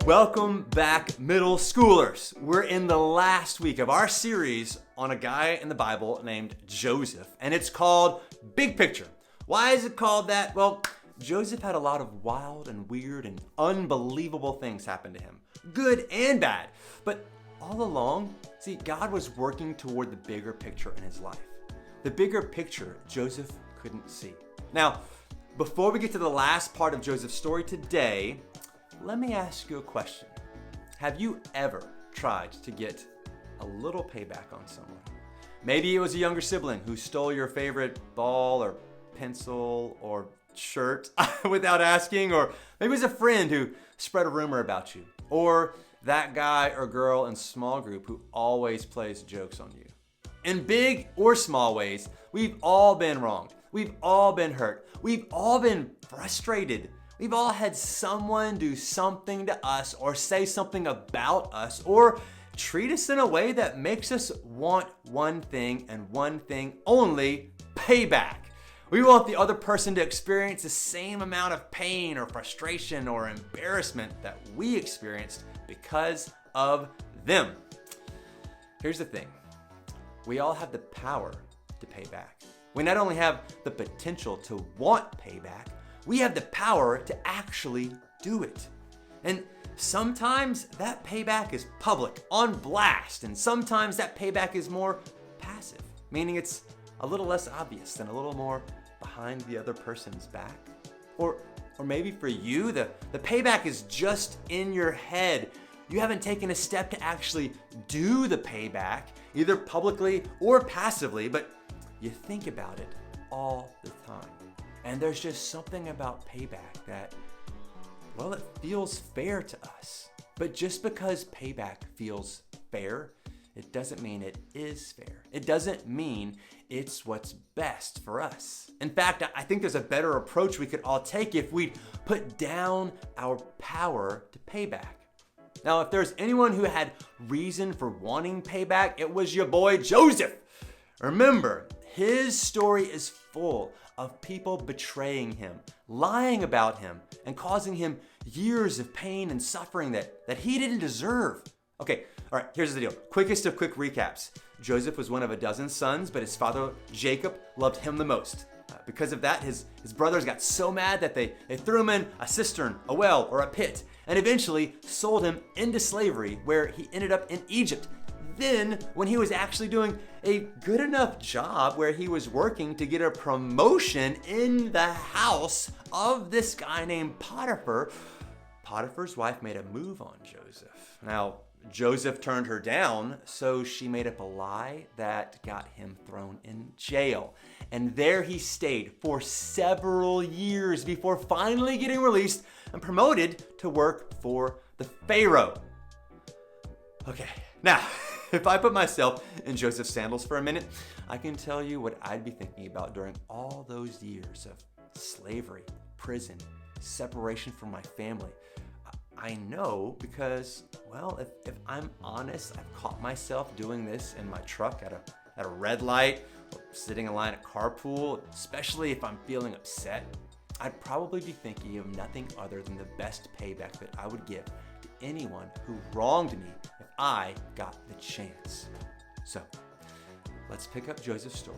Welcome back, middle schoolers. We're in the last week of our series on a guy in the Bible named Joseph, and it's called Big Picture. Why is it called that? Well, Joseph had a lot of wild and weird and unbelievable things happen to him, good and bad. But all along, see, God was working toward the bigger picture in his life. The bigger picture Joseph couldn't see. Now, before we get to the last part of Joseph's story today, let me ask you a question. Have you ever tried to get a little payback on someone? Maybe it was a younger sibling who stole your favorite ball or pencil or shirt without asking, or maybe it was a friend who spread a rumor about you, or that guy or girl in small group who always plays jokes on you. In big or small ways, we've all been wronged. We've all been hurt. We've all been frustrated. We've all had someone do something to us or say something about us or treat us in a way that makes us want one thing and one thing only: payback. We want the other person to experience the same amount of pain or frustration or embarrassment that we experienced because of them. Here's the thing. We all have the power to pay back. We not only have the potential to want payback, we have the power to actually do it. And sometimes that payback is public, on blast, and sometimes that payback is more passive, meaning it's a little less obvious and a little more behind the other person's back. Or maybe for you, the payback is just in your head. You haven't taken a step to actually do the payback, either publicly or passively, but you think about it all the time. And there's just something about payback that, well, it feels fair to us. But just because payback feels fair, it doesn't mean it is fair. It doesn't mean it's what's best for us. In fact, I think there's a better approach we could all take if we put down our power to payback. Now, if there's anyone who had reason for wanting payback, it was your boy Joseph. Remember, his story is full of people betraying him, lying about him, and causing him years of pain and suffering that he didn't deserve. Okay, all right, here's the deal. Quickest of quick recaps. Joseph was one of a dozen sons, but his father, Jacob, loved him the most. Because of that, his brothers got so mad that they threw him in a cistern, a well, or a pit, and eventually sold him into slavery, where he ended up in Egypt. Then, when he was actually doing a good enough job where he was working to get a promotion in the house of this guy named Potiphar, Potiphar's wife made a move on Joseph. Now, Joseph turned her down, so she made up a lie that got him thrown in jail. And there he stayed for several years before finally getting released and promoted to work for the Pharaoh. Okay, now, if I put myself in Joseph's sandals for a minute, I can tell you what I'd be thinking about during all those years of slavery, prison, separation from my family. I know because, well, if I'm honest, I've caught myself doing this in my truck at a red light, or sitting in line at carpool, especially if I'm feeling upset. I'd probably be thinking of nothing other than the best payback that I would give to anyone who wronged me if I got the chance. So, let's pick up Joseph's story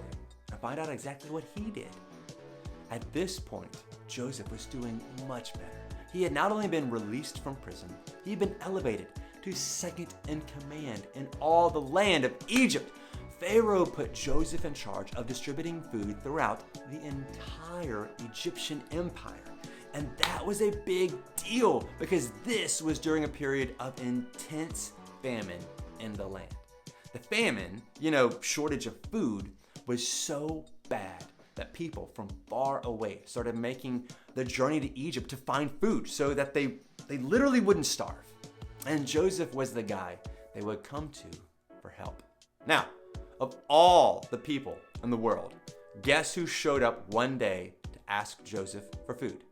and find out exactly what he did. At this point, Joseph was doing much better. He had not only been released from prison, he had been elevated to second in command in all the land of Egypt. Pharaoh put Joseph in charge of distributing food throughout the entire Egyptian empire. And that was a big deal because this was during a period of intense famine in the land. The famine, shortage of food, was so bad that people from far away started making the journey to Egypt to find food so that they literally wouldn't starve. And Joseph was the guy they would come to for help. Now, of all the people in the world, guess who showed up one day to ask Joseph for food?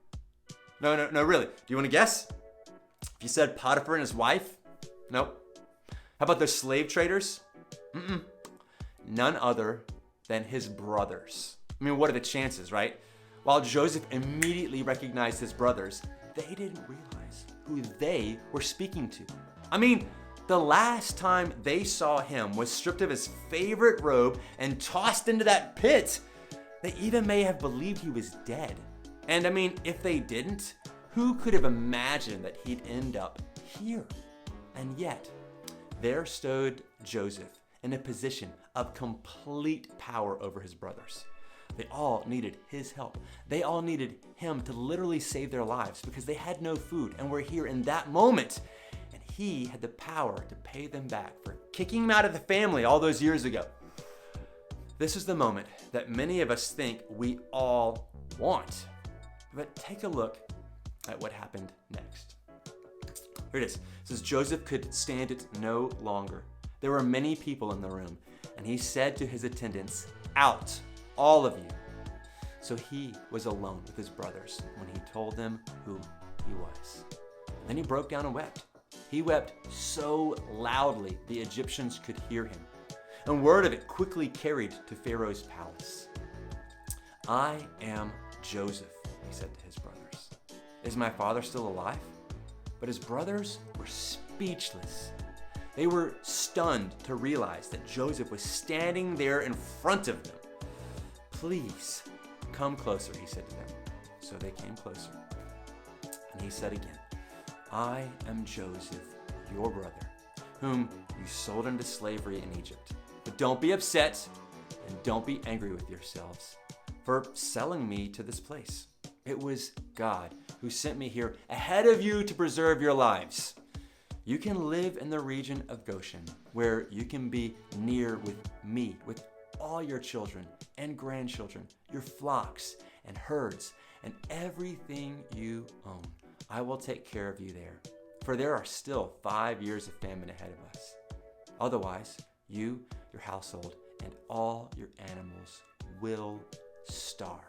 No, really. Do you want to guess? If you said Potiphar and his wife? Nope. How about the slave traders? None other than his brothers. I mean, what are the chances, right? While Joseph immediately recognized his brothers, they didn't realize who they were speaking to. I mean, the last time they saw him was stripped of his favorite robe and tossed into that pit. They even may have believed he was dead. And I mean, if they didn't, who could have imagined that he'd end up here? And yet, there stood Joseph in a position of complete power over his brothers. They all needed his help. They all needed him to literally save their lives because they had no food and were here in that moment. And he had the power to pay them back for kicking him out of the family all those years ago. This is the moment that many of us think we all want. But take a look at what happened next. Here it is. It says, Joseph could stand it no longer. There were many people in the room, and he said to his attendants, "Out, all of you." So he was alone with his brothers when he told them who he was. Then he broke down and wept. He wept so loudly the Egyptians could hear him. And word of it quickly carried to Pharaoh's palace. "I am Joseph," he said to his brothers. "Is my father still alive?" But his brothers were speechless. They were stunned to realize that Joseph was standing there in front of them. "Please, come closer," he said to them. So they came closer. And he said again, "I am Joseph, your brother, whom you sold into slavery in Egypt. But don't be upset and don't be angry with yourselves for selling me to this place. It was God who sent me here ahead of you to preserve your lives. You can live in the region of Goshen, where you can be near with me, with all your children and grandchildren, your flocks and herds, and everything you own. I will take care of you there, for there are still 5 years of famine ahead of us. Otherwise, you, your household, and all your animals will starve."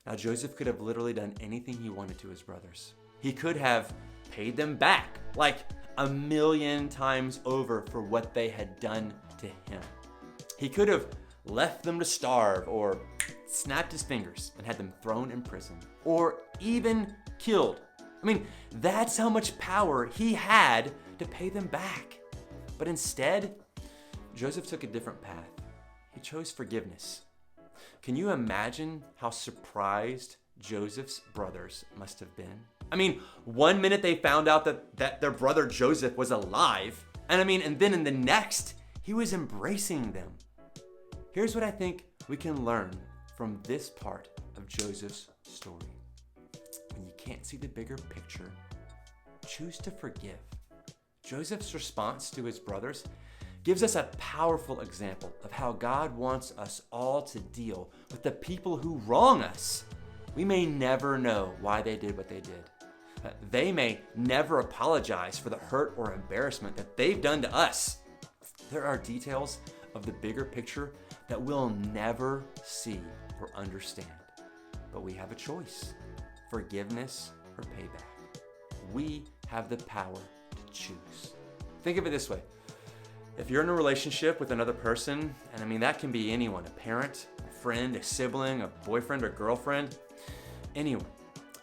Now, Joseph could have literally done anything he wanted to his brothers. He could have paid them back like 1,000,000 times over for what they had done to him. He could have left them to starve or snapped his fingers and had them thrown in prison or even killed. I mean, that's how much power he had to pay them back. But instead, Joseph took a different path. He chose forgiveness. Can you imagine how surprised Joseph's brothers must have been? I mean, one minute they found out that their brother Joseph was alive, and then in the next, he was embracing them. Here's what I think we can learn from this part of Joseph's story. When you can't see the bigger picture, choose to forgive. Joseph's response to his brothers gives us a powerful example of how God wants us all to deal with the people who wrong us. We may never know why they did what they did. They may never apologize for the hurt or embarrassment that they've done to us. There are details of the bigger picture that we'll never see or understand. But we have a choice: forgiveness or payback. We have the power to choose. Think of it this way. If you're in a relationship with another person, and that can be anyone, a parent, a friend, a sibling, a boyfriend or girlfriend, anyone,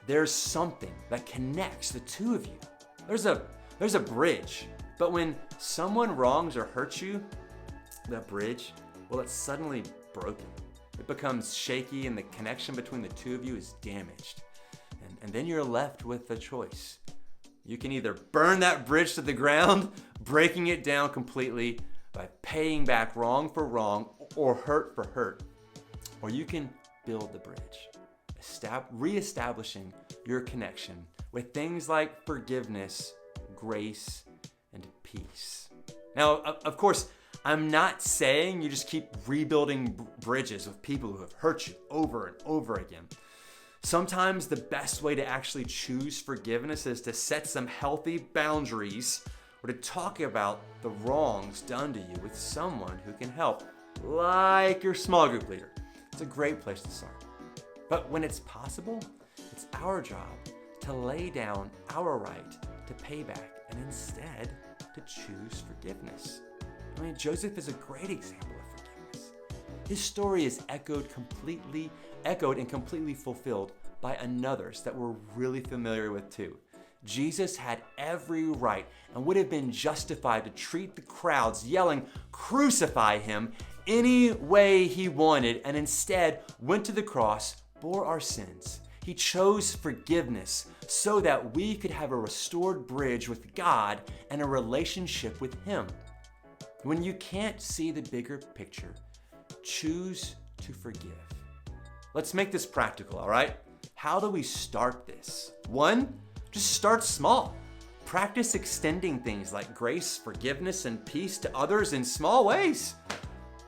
there's something that connects the two of you. There's a bridge. But when someone wrongs or hurts you, that bridge, it's suddenly broken. It becomes shaky and the connection between the two of you is damaged. And then you're left with a choice. You can either burn that bridge to the ground, breaking it down completely by paying back wrong for wrong or hurt for hurt, or you can build the bridge, reestablishing your connection with things like forgiveness, grace, and peace. Now, of course, I'm not saying you just keep rebuilding bridges with people who have hurt you over and over again. Sometimes the best way to actually choose forgiveness is to set some healthy boundaries or to talk about the wrongs done to you with someone who can help, like your small group leader. It's a great place to start. But when it's possible, it's our job to lay down our right to pay back and instead to choose forgiveness. Joseph is a great example of forgiveness. his story is echoed and completely fulfilled by another's that we're really familiar with too. Jesus had every right and would have been justified to treat the crowds yelling, "Crucify him," any way he wanted, and instead went to the cross, bore our sins. He chose forgiveness so that we could have a restored bridge with God and a relationship with him. When you can't see the bigger picture, choose to forgive. Let's make this practical, all right? How do we start this? 1, just start small. Practice extending things like grace, forgiveness, and peace to others in small ways.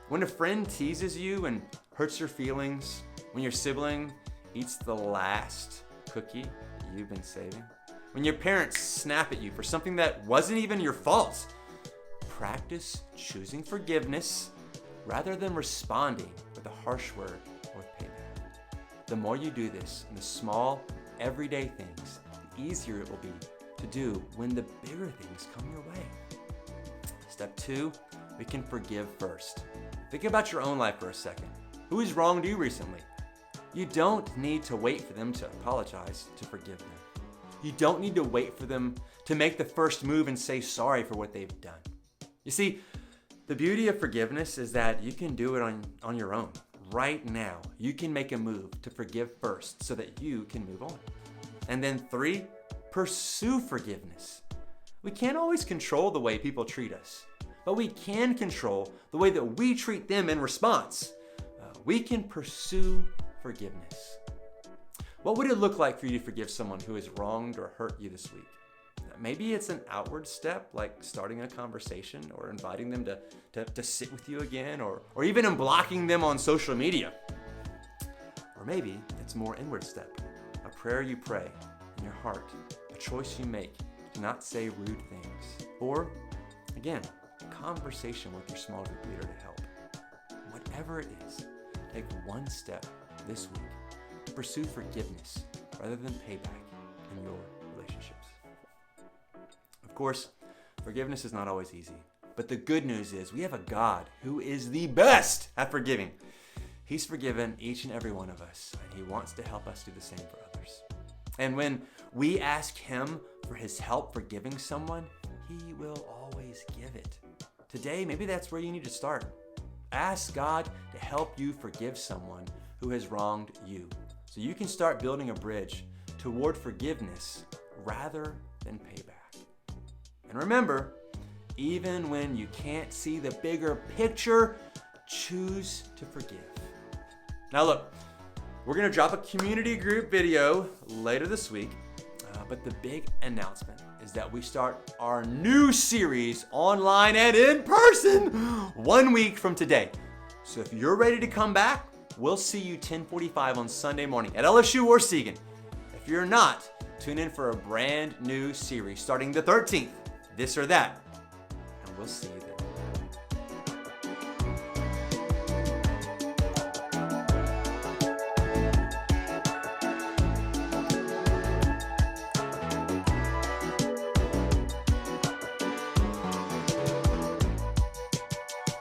When a friend teases you and hurts your feelings, when your sibling eats the last cookie you've been saving, when your parents snap at you for something that wasn't even your fault, practice choosing forgiveness rather than responding with a harsh word or payback. The more you do this in the small, everyday things, the easier it will be to do when the bigger things come your way. Step 2, we can forgive first. Think about your own life for a second. Who has wronged you recently? You don't need to wait for them to apologize to forgive them. You don't need to wait for them to make the first move and say sorry for what they've done. You see, the beauty of forgiveness is that you can do it on your own. Right now, you can make a move to forgive first so that you can move on. And then 3, pursue forgiveness. We can't always control the way people treat us, but we can control the way that we treat them in response. We can pursue forgiveness. What would it look like for you to forgive someone who has wronged or hurt you this week? Maybe it's an outward step, like starting a conversation or inviting them to sit with you again, or even blocking them on social media. Or maybe it's a more inward step, a prayer you pray in your heart, a choice you make to not say rude things. Or, again, a conversation with your small group leader to help. Whatever it is, take one step this week to pursue forgiveness rather than payback in your relationships. Of course, forgiveness is not always easy, but the good news is we have a God who is the best at forgiving. He's forgiven each and every one of us, and he wants to help us do the same for others. And when we ask him for his help forgiving someone, he will always give it. Today, maybe that's where you need to start. Ask God to help you forgive someone who has wronged you, so you can start building a bridge toward forgiveness rather than payback. And remember, even when you can't see the bigger picture, choose to forgive. Now look, we're going to drop a community group video later this week, but the big announcement is that we start our new series online and in person 1 week from today. So if you're ready to come back, we'll see you 10:45 on Sunday morning at LSU or Siegen. If you're not, tune in for a brand new series starting the 13th, This or That, and we'll see you there.